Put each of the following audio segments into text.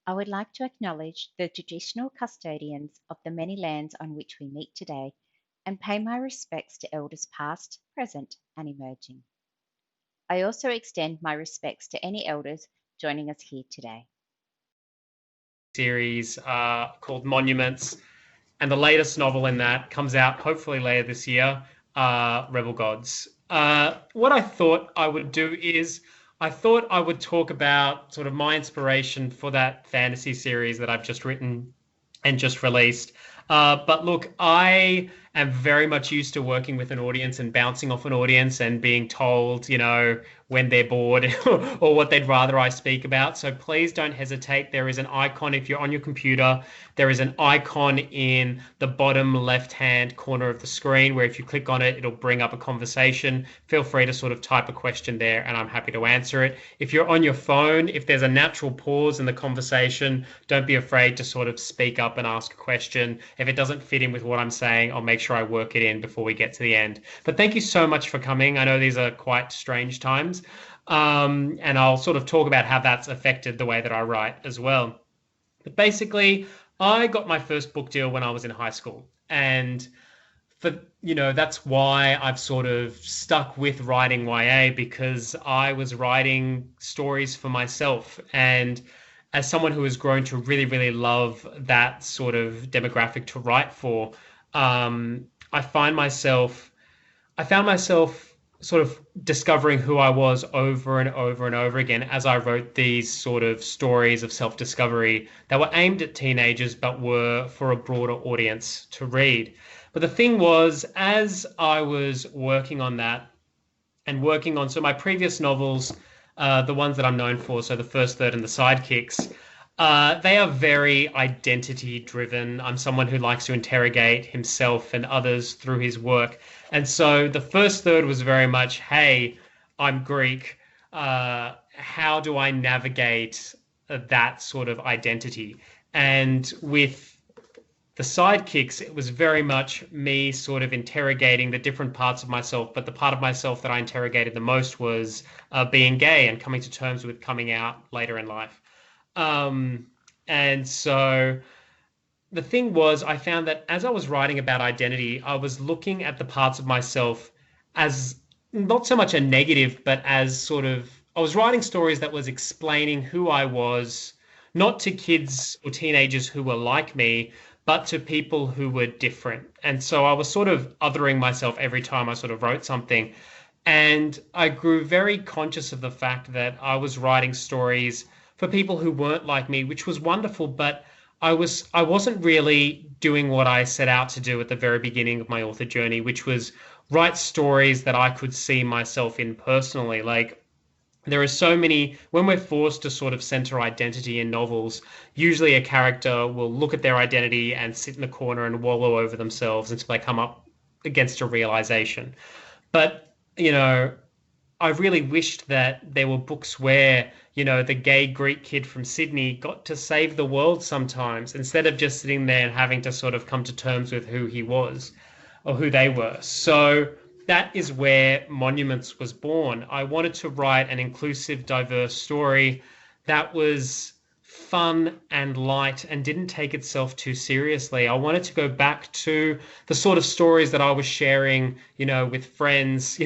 I would like to acknowledge the traditional custodians of the many lands on which we meet today and pay my respects to elders past, present, and emerging. I also extend my respects to any elders joining us here today. Series called Monuments, and the latest novel in that comes out hopefully later this year, Rebel Gods. What I thought I would do is I thought I would talk about sort of my inspiration for that fantasy series that I've just written and just released. But look, I am very much used to working with an audience and bouncing off an audience and being told, when they're bored or what they'd rather I speak about. So please don't hesitate. There is an icon if you're on your computer. There is an icon in the bottom left-hand corner of the screen where if you click on it, it'll bring up a conversation. Feel free to sort of type a question there and I'm happy to answer it. If you're on your phone, if there's a natural pause in the conversation, don't be afraid to sort of speak up and ask a question. If it doesn't fit in with what I'm saying, I'll make sure I work it in before we get to the end. But thank you so much for coming. I know these are quite strange times. And I'll sort of talk about how that's affected the way that I write as well. But basically, I got my first book deal when I was in high school. And that's why I've sort of stuck with writing YA because I was writing stories for myself. And as someone who has grown to really, really love that sort of demographic to write for, I found myself sort of discovering who I was over and over and over again as I wrote these sort of stories of self-discovery that were aimed at teenagers but were for a broader audience to read. But the thing was, as I was working on that and working on, so my previous novels, the ones that I'm known for, so the first, third, and the sidekicks, they are very identity driven. I'm someone who likes to interrogate himself and others through his work. And so the first third was very much, hey, I'm Greek. How do I navigate that sort of identity? And with the sidekicks, it was very much me sort of interrogating the different parts of myself. But the part of myself that I interrogated the most was being gay and coming to terms with coming out later in life. And so the thing was, I found that as I was writing about identity, I was looking at the parts of myself as not so much a negative, but as sort of, I was writing stories that was explaining who I was, not to kids or teenagers who were like me, but to people who were different. And so I was sort of othering myself every time I sort of wrote something. And I grew very conscious of the fact that I was writing stories for people who weren't like me, which was wonderful, but I wasn't really doing what I set out to do at the very beginning of my author journey, which was write stories that I could see myself in personally. Like there are so many, when we're forced to sort of center identity in novels, usually a character will look at their identity and sit in the corner and wallow over themselves until they come up against a realization. But, I really wished that there were books where, the gay Greek kid from Sydney got to save the world sometimes instead of just sitting there and having to sort of come to terms with who he was or who they were. So that is where Monuments was born. I wanted to write an inclusive, diverse story that was fun and light and didn't take itself too seriously. I wanted to go back to the sort of stories that I was sharing, with friends,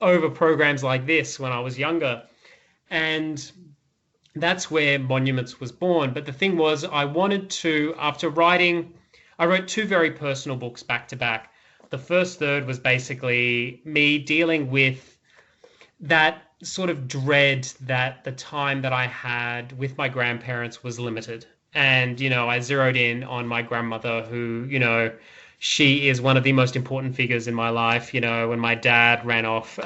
over programs like this when I was younger. And that's where Monuments was born. But the thing was, I wanted to, I wrote two very personal books back to back. The first third was basically me dealing with that sort of dread that the time that I had with my grandparents was limited. And, I zeroed in on my grandmother who, she is one of the most important figures in my life. When my dad ran off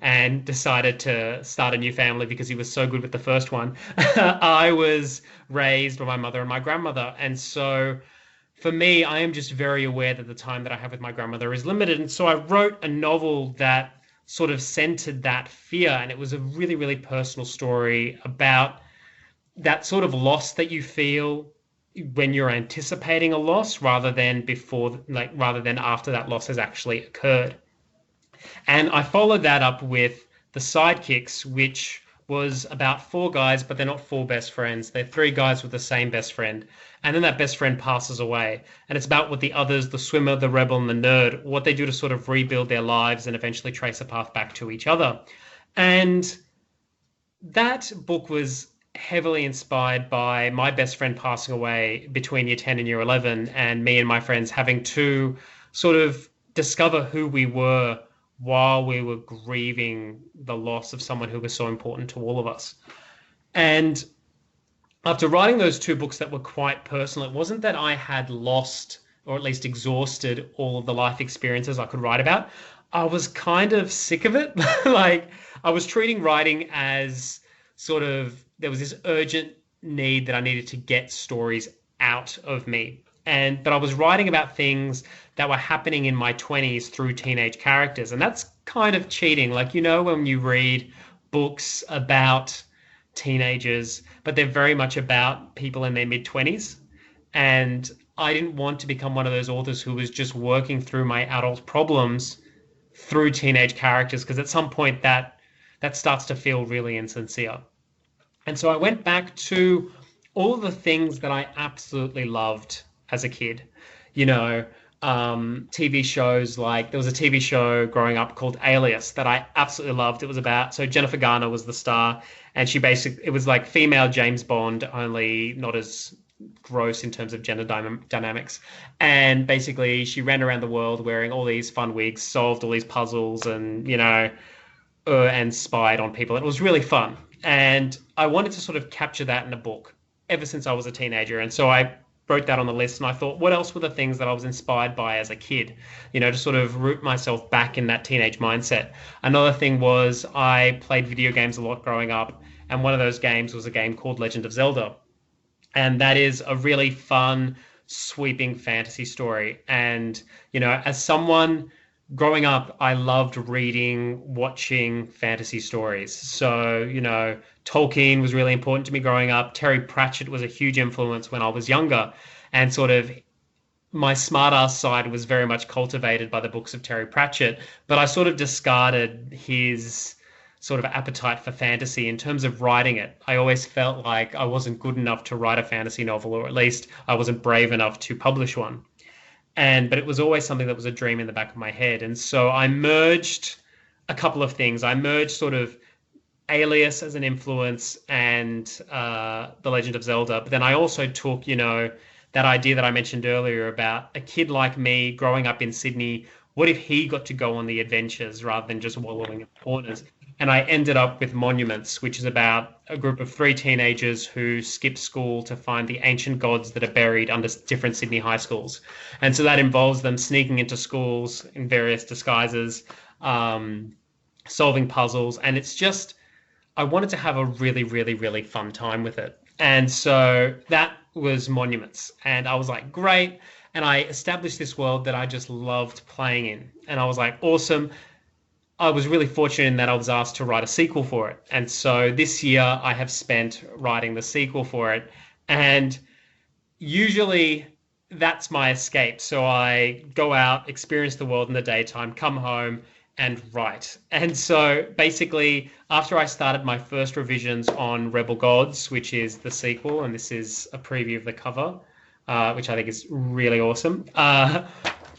and decided to start a new family because he was so good with the first one, I was raised by my mother and my grandmother. And so for me, I am just very aware that the time that I have with my grandmother is limited. And so I wrote a novel that sort of centered that fear. And it was a really, really personal story about that sort of loss that you feel when you're anticipating a loss rather than after that loss has actually occurred. And I followed that up with the sidekicks, which was about four guys, but they're not four best friends. They're three guys with the same best friend. And then that best friend passes away. And it's about what the others, the swimmer, the rebel, and the nerd, what they do to sort of rebuild their lives and eventually trace a path back to each other. And that book was heavily inspired by my best friend passing away between year 10 and year 11, and me and my friends having to sort of discover who we were while we were grieving the loss of someone who was so important to all of us. And after writing those two books that were quite personal, it wasn't that I had lost or at least exhausted all of the life experiences I could write about. I was kind of sick of it. Like, I was treating writing as sort of, there was this urgent need that I needed to get stories out of me. But I was writing about things that were happening in my 20s through teenage characters. And that's kind of cheating. Like, when you read books about teenagers, but they're very much about people in their mid 20s. And I didn't want to become one of those authors who was just working through my adult problems through teenage characters, because at some point that starts to feel really insincere. And so I went back to all of the things that I absolutely loved as a kid. You know, TV shows, like there was a TV show growing up called Alias that I absolutely loved. It was about, so Jennifer Garner was the star, and it was like female James Bond, only not as gross in terms of gender dynamics. And basically, she ran around the world wearing all these fun wigs, solved all these puzzles, and and spied on people. It was really fun, and I wanted to sort of capture that in a book ever since I was a teenager. And so I wrote that on the list, and I thought, what else were the things that I was inspired by as a kid, to sort of root myself back in that teenage mindset. Another thing was I played video games a lot growing up, and one of those games was a game called Legend of Zelda. And that is a really fun, sweeping fantasy story. And, as someone growing up, I loved reading, watching fantasy stories. So, Tolkien was really important to me growing up. Terry Pratchett was a huge influence when I was younger. And sort of my smartass side was very much cultivated by the books of Terry Pratchett. But I sort of discarded his sort of appetite for fantasy in terms of writing it. I always felt like I wasn't good enough to write a fantasy novel, or at least I wasn't brave enough to publish one. But it was always something that was a dream in the back of my head. And so I merged a couple of things. I merged sort of Alias as an influence and The Legend of Zelda. But then I also took, that idea that I mentioned earlier about a kid like me growing up in Sydney. What if he got to go on the adventures rather than just wallowing in corners? And I ended up with Monuments, which is about a group of three teenagers who skip school to find the ancient gods that are buried under different Sydney high schools. And so that involves them sneaking into schools in various disguises, solving puzzles. And it's just, I wanted to have a really, really, really fun time with it. And so that was Monuments. And I was like, great. And I established this world that I just loved playing in. And I was like, awesome. I was really fortunate in that I was asked to write a sequel for it. And so this year I have spent writing the sequel for it. And usually that's my escape. So I go out, experience the world in the daytime, come home and write. And so basically, after I started my first revisions on Rebel Gods, which is the sequel, and this is a preview of the cover, which I think is really awesome.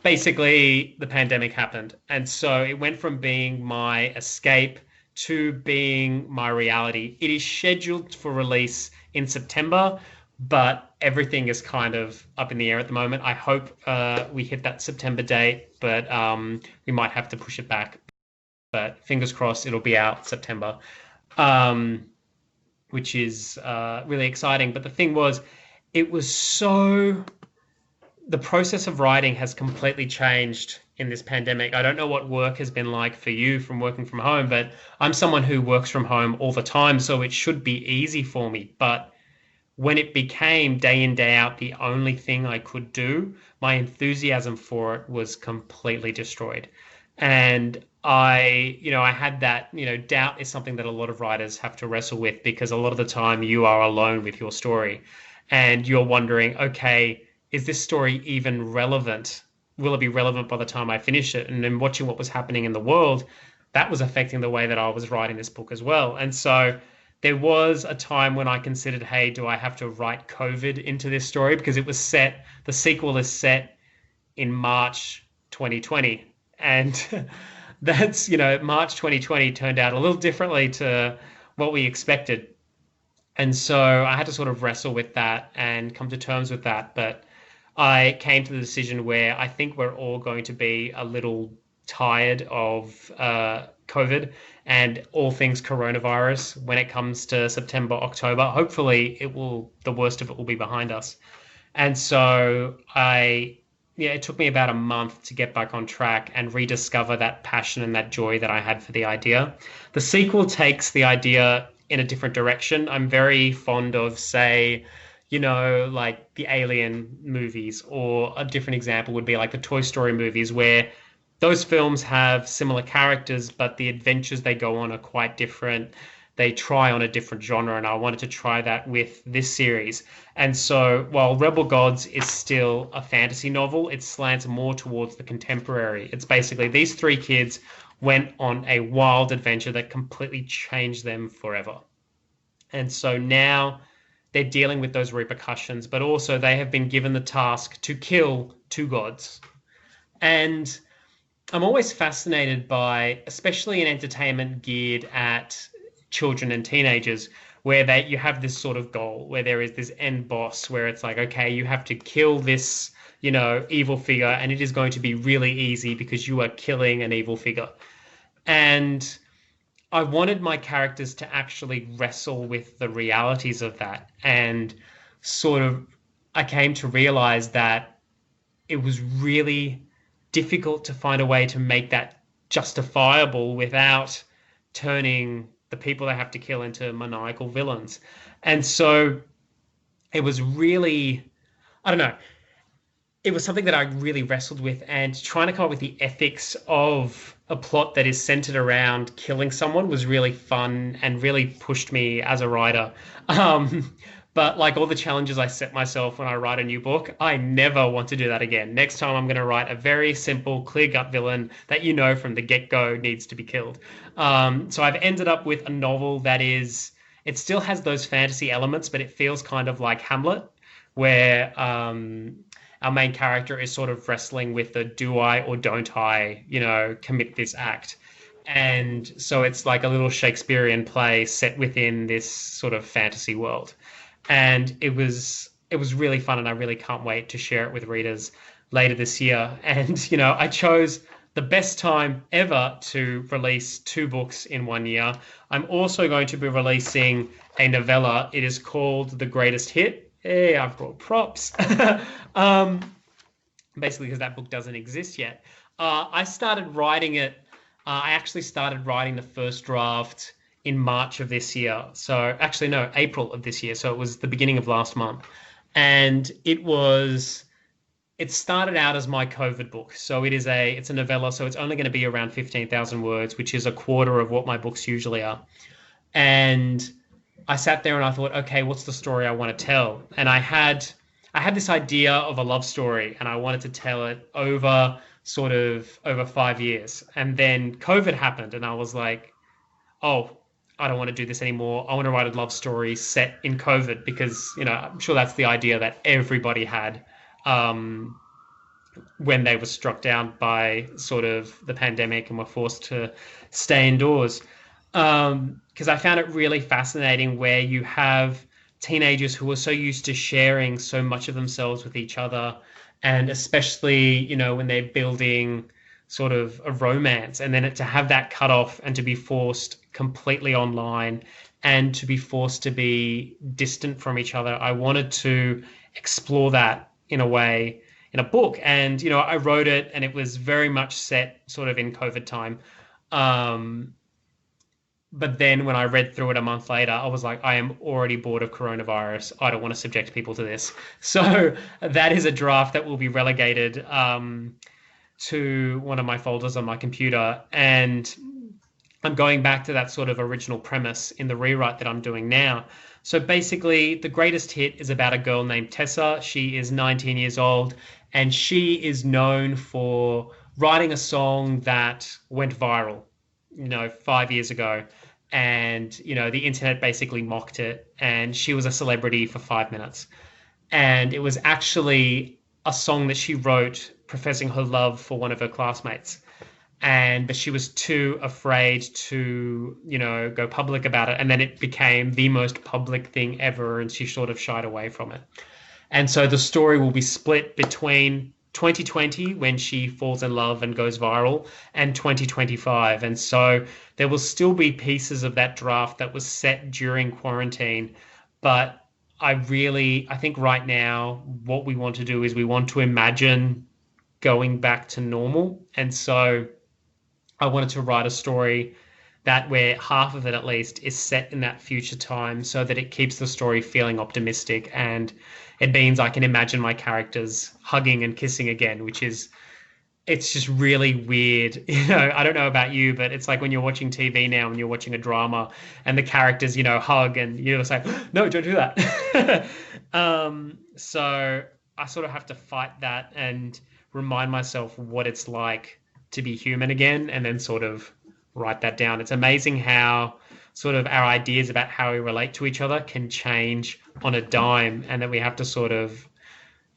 Basically, the pandemic happened. And so it went from being my escape to being my reality. It is scheduled for release in September, but everything is kind of up in the air at the moment. I hope we hit that September date, but we might have to push it back. But fingers crossed, it'll be out September, which is really exciting. But the thing was, it was so... The process of writing has completely changed in this pandemic. I don't know what work has been like for you from working from home, but I'm someone who works from home all the time, so it should be easy for me. But when it became day in, day out, the only thing I could do, my enthusiasm for it was completely destroyed. And I had that, doubt is something that a lot of writers have to wrestle with, because a lot of the time you are alone with your story and you're wondering, okay, is this story even relevant? Will it be relevant by the time I finish it? And then watching what was happening in the world, that was affecting the way that I was writing this book as well. And so there was a time when I considered, hey, do I have to write COVID into this story? Because the sequel is set in March 2020. And March 2020 turned out a little differently to what we expected. And so I had to sort of wrestle with that and come to terms with that. But I came to the decision where I think we're all going to be a little tired of COVID and all things coronavirus when it comes to September, October. Hopefully, the worst of it will be behind us. And so yeah, it took me about a month to get back on track and rediscover that passion and that joy that I had for the idea. The sequel takes the idea in a different direction. I'm very fond of, say, like the Alien movies, or a different example would be like the Toy Story movies, where those films have similar characters, but the adventures they go on are quite different. They try on a different genre, and I wanted to try that with this series. And so, while Rebel Gods is still a fantasy novel, it slants more towards the contemporary. It's basically these three kids went on a wild adventure that completely changed them forever. And so now they're dealing with those repercussions, but also they have been given the task to kill two gods. And I'm always fascinated by, especially in entertainment geared at children and teenagers, where you have this sort of goal, where there is this end boss, where it's like, okay, you have to kill this, evil figure, and it is going to be really easy because you are killing an evil figure. And I wanted my characters to actually wrestle with the realities of that. And sort of, I came to realize that it was really difficult to find a way to make that justifiable without turning the people they have to kill into maniacal villains. And so it was really, I don't know, it was something that I really wrestled with, and trying to come up with the ethics of a plot that is centered around killing someone was really fun and really pushed me as a writer. But like all the challenges I set myself when I write a new book, I never want to do that again. Next time I'm going to write a very simple, clear gut villain that from the get go needs to be killed. So I've ended up with a novel it still has those fantasy elements, but it feels kind of like Hamlet, where our main character is sort of wrestling with the do I or don't I, commit this act. And so it's like a little Shakespearean play set within this sort of fantasy world. And it was really fun, and I really can't wait to share it with readers later this year. And I chose the best time ever to release two books in one year. I'm also going to be releasing a novella. It is called The Greatest Hit. Hey, I've brought props. um, Basically, because that book doesn't exist yet. I started writing it. I actually started writing the first draft in March of this year. So actually, no, April of this year. So it was the beginning of last month. And it started out as my COVID book. So it's a novella. So it's only going to be around 15,000 words, which is a quarter of what my books usually are. And I sat there and I thought, okay, what's the story I want to tell? And I had this idea of a love story, and I wanted to tell it over 5 years. And then COVID happened, and I was like, oh, I don't want to do this anymore. I want to write a love story set in COVID, because, I'm sure that's the idea that everybody had when they were struck down by sort of the pandemic and were forced to stay indoors. Because I found it really fascinating where you have teenagers who are so used to sharing so much of themselves with each other, and especially, when they're building sort of a romance, and then to have that cut off and to be forced completely online and to be forced to be distant from each other. I wanted to explore that in a way in a book. And, I wrote it, and it was very much set sort of in COVID time. But then when I read through it a month later, I was like, I am already bored of coronavirus. I don't want to subject people to this. So that is a draft that will be relegated to one of my folders on my computer. And I'm going back to that sort of original premise in the rewrite that I'm doing now. So basically, The Greatest Hit is about a girl named Tessa. She is 19 years old, and she is known for writing a song that went viral, 5 years ago. and the internet basically mocked it, and she was a celebrity for 5 minutes. And it was actually a song that she wrote professing her love for one of her classmates, but she was too afraid to go public about it, and then it became the most public thing ever, and she sort of shied away from it. And so the story will be split between 2020, when she falls in love and goes viral, and 2025. And so there will still be pieces of that draft that was set during quarantine. But I think right now, what we want to do is we want to imagine going back to normal. And so I wanted to write a story that where half of it at least is set in that future time, so that it keeps the story feeling optimistic, and it means I can imagine my characters hugging and kissing again, which is it's just really weird. I don't know about you, but it's like when you're watching TV now and you're watching a drama and the characters, hug, and you're just like, no, don't do that. So I sort of have to fight that and remind myself what it's like to be human again, and then sort of write that down. It's amazing how sort of our ideas about how we relate to each other can change on a dime, and that we have to sort of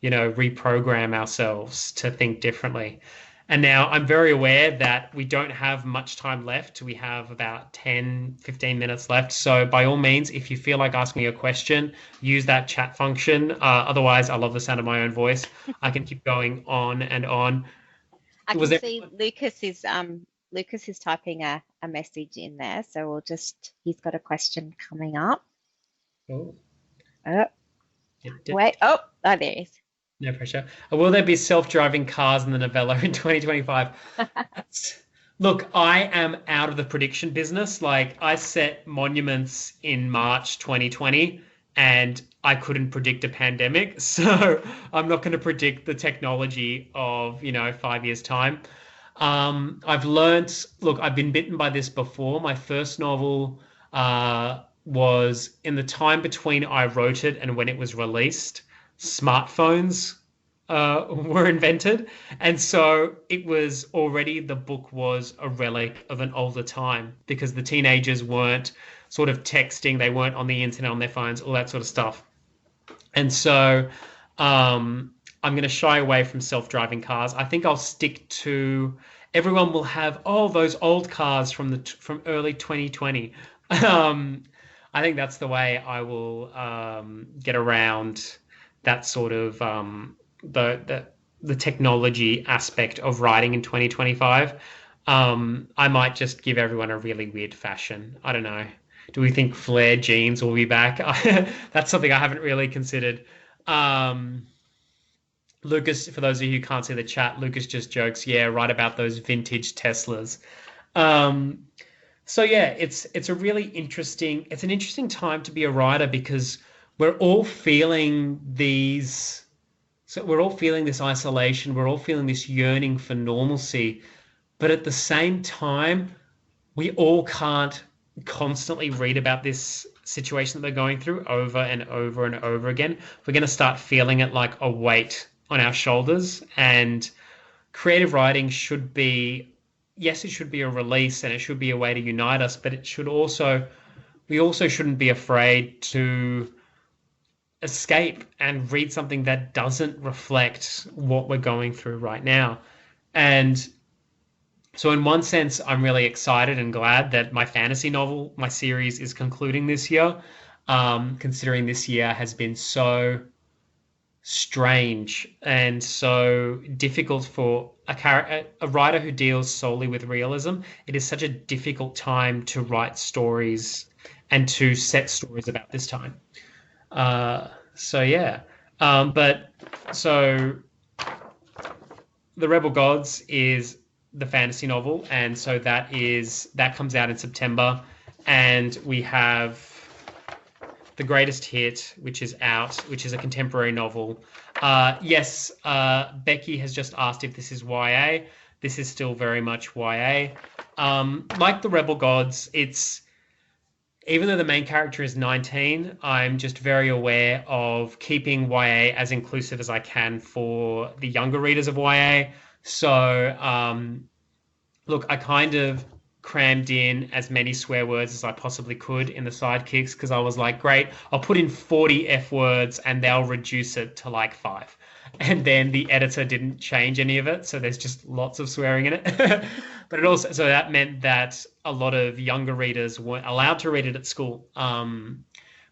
reprogram ourselves to think differently. And now I'm very aware that we don't have much time left. We have about 10, 15 minutes left. So by all means, if you feel like asking a question, use that chat function. Otherwise, I love the sound of my own voice. I can keep going on and on. I Was can there? see Lucas is typing a message in there, so he's got a question coming up. Oh, Oh, yeah, wait. Oh, there he is. no pressure. Will there be self-driving cars in the novella in 2025? Look, I am out of the prediction business. Like, I set monuments in March 2020, and I couldn't predict a pandemic. So I'm not going to predict the technology of, 5 years' time. I've learnt, look, I've been bitten by this before. My first novel was in the time between I wrote it and when it was released. Smartphones were invented. And so the book was a relic of an older time, because the teenagers weren't sort of texting, they weren't on the internet on their phones, all that sort of stuff. And so I'm going to shy away from self-driving cars. I think I'll stick to everyone will have those old cars from early 2020. Um, I think that's the way I will get around that sort of the technology aspect of writing in 2025. I might just give everyone a really weird fashion. I don't know. Do we think flared jeans will be back? That's something I haven't really considered. Um, Lucas, for those of you who can't see the chat, Lucas just jokes, yeah, right about those vintage Teslas. Um, so yeah, it's an interesting time to be a writer, because we're all feeling these so we're all feeling this isolation, we're all feeling this yearning for normalcy, but at the same time, we all can't constantly read about this situation that we're going through over and over and over again. We're going to start feeling it like a weight on our shoulders. And creative writing should be, yes, it should be a release and it should be a way to unite us, but we also shouldn't be afraid to escape and read something that doesn't reflect what we're going through right now. And so in one sense, I'm really excited and glad that my fantasy novel, my series, is concluding this year, considering this year has been so strange and so difficult for a writer who deals solely with realism. It is such a difficult time to write stories and to set stories about this time. So yeah, but so The Rebel Gods is the fantasy novel, and so that comes out in September, and we have The Greatest Hit, which is out, which is a contemporary novel. Yes, Becky has just asked if this is YA. This is still very much YA. Like The Rebel Gods, even though the main character is 19, I'm just very aware of keeping YA as inclusive as I can for the younger readers of YA. So, look, I kind of crammed in as many swear words as I possibly could in the sidekicks because I was like, great, I'll put in 40 F words and they'll reduce it to like five. And then the editor didn't change any of it, so there's just lots of swearing in it. But it also, so that meant that a lot of younger readers weren't allowed to read it at school,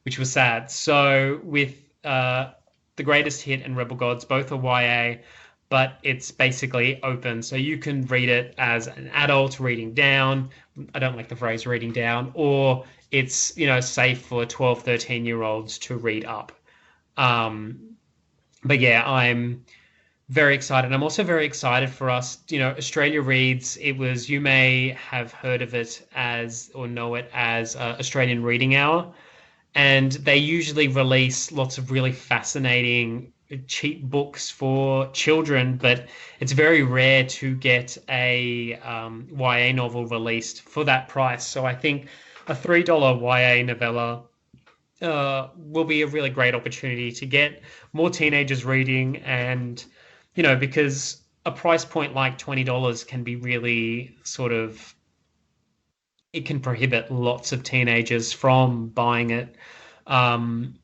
which was sad. So with The Greatest Hit and Rebel Gods, both are YA, but it's basically open. So you can read it as an adult reading down. I don't like the phrase reading down, or it's, safe for 12, 13-year-olds to read up. Um, but yeah, I'm very excited. I'm also very excited for us. Australia Reads, you may have heard of it as, or know it as Australian Reading Hour. And they usually release lots of really fascinating cheap books for children, but it's very rare to get a YA novel released for that price. So I think a $3 YA novella will be a really great opportunity to get more teenagers reading, and because a price point like $20 can be really sort of, it can prohibit lots of teenagers from buying it, um,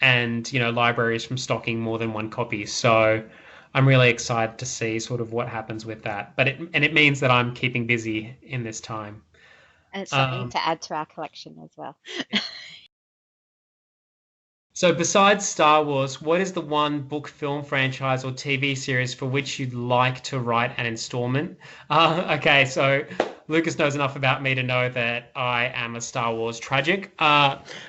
and libraries from stocking more than one copy. So I'm really excited to see sort of what happens with that. But it means that I'm keeping busy in this time. And it's something Um, to add to our collection as well. yeah. So besides Star Wars, what is the one book, film franchise, or TV series for which you'd like to write an installment? Okay, so Lucas knows enough about me to know that I am a Star Wars tragic.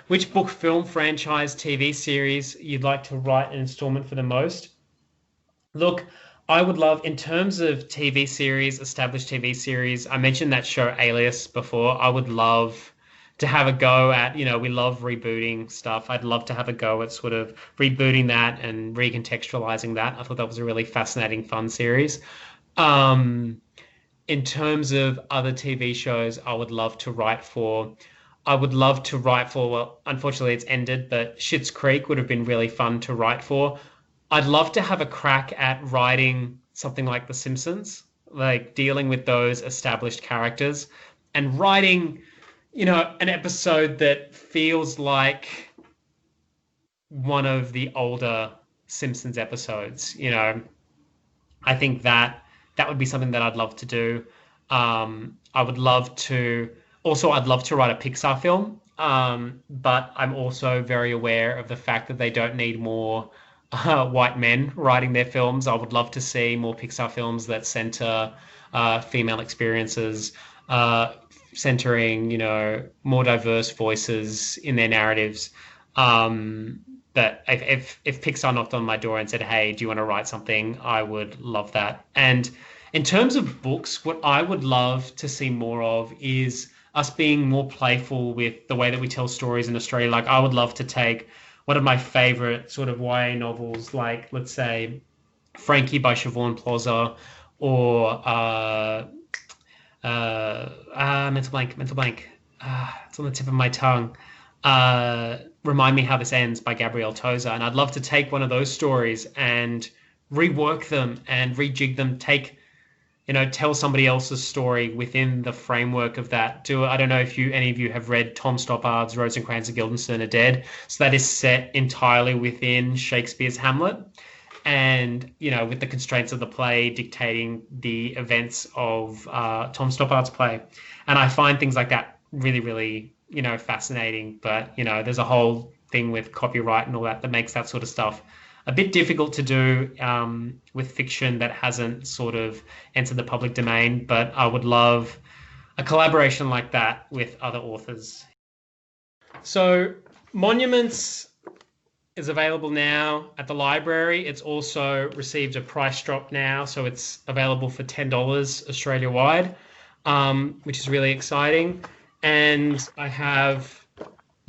Which book, film franchise, TV series you'd like to write an installment for the most? Look, I would love, in terms of TV series, established TV series, I mentioned that show Alias before. I would love to have a go at, we love rebooting stuff. I'd love to have a go at sort of rebooting that and recontextualizing that. I thought that was a really fascinating, fun series. Um, in terms of other TV shows, I would love to write for, well, unfortunately it's ended, but Schitt's Creek would have been really fun to write for. I'd love to have a crack at writing something like The Simpsons, like dealing with those established characters and writing, an episode that feels like one of the older Simpsons episodes. I think that would be something that I'd love to do. I would love to also, I'd love to write a Pixar film, but I'm also very aware of the fact that they don't need more white men writing their films. I would love to see more Pixar films that center female experiences, centering, more diverse voices in their narratives. But if Pixar knocked on my door and said, "Hey, do you want to write something?" I would love that. And in terms of books, what I would love to see more of is us being more playful with the way that we tell stories in Australia. Like, I would love to take one of my favorite sort of YA novels, like, let's say, Frankie by Siobhan Plaza, or mental blank. It's on the tip of my tongue. Remind Me How This Ends by Gabrielle Tozer. And I'd love to take one of those stories and rework them and rejig them, tell somebody else's story within the framework of that. I don't know if any of you have read Tom Stoppard's Rosencrantz and Guildenstern Are Dead. So that is set entirely within Shakespeare's Hamlet. And, with the constraints of the play dictating the events of Tom Stoppard's play. And I find things like that really, really, fascinating. But, there's a whole thing with copyright and all that makes that sort of stuff a bit difficult to do with fiction that hasn't sort of entered the public domain. But I would love a collaboration like that with other authors. So Monuments is available now at the library. It's also received a price drop now, so it's available for $10 Australia-wide, which is really exciting. And I have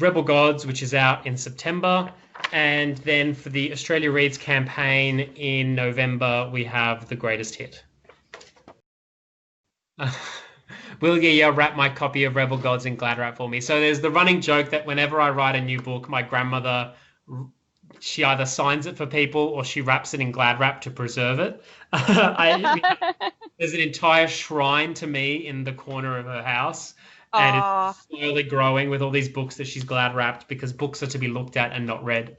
Rebel Gods, which is out in September. And then for the Australia Reads campaign in November, we have The Greatest Hit. Will you wrap my copy of Rebel Gods in Glad Wrap for me? So there's the running joke that whenever I write a new book, my grandmother she either signs it for people or she wraps it in Glad wrap to preserve it. There's an entire shrine to me in the corner of her house, and Oh, it's slowly growing with all these books that she's glad wrapped because books are to be looked at and not read.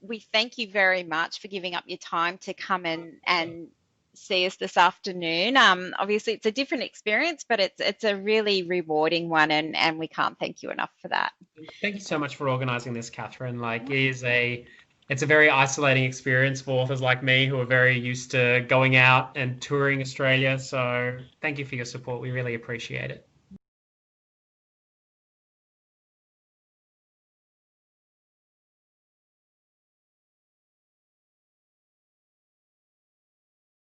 we thank you very much for giving up your time to come and see us this afternoon. Obviously, it's a different experience, but it's a really rewarding one, and we can't thank you enough for that. Thank you so much for organizing this, Catherine. Like, it's a very isolating experience for authors like me who are very used to going out and touring Australia. So, thank you for your support. We really appreciate it.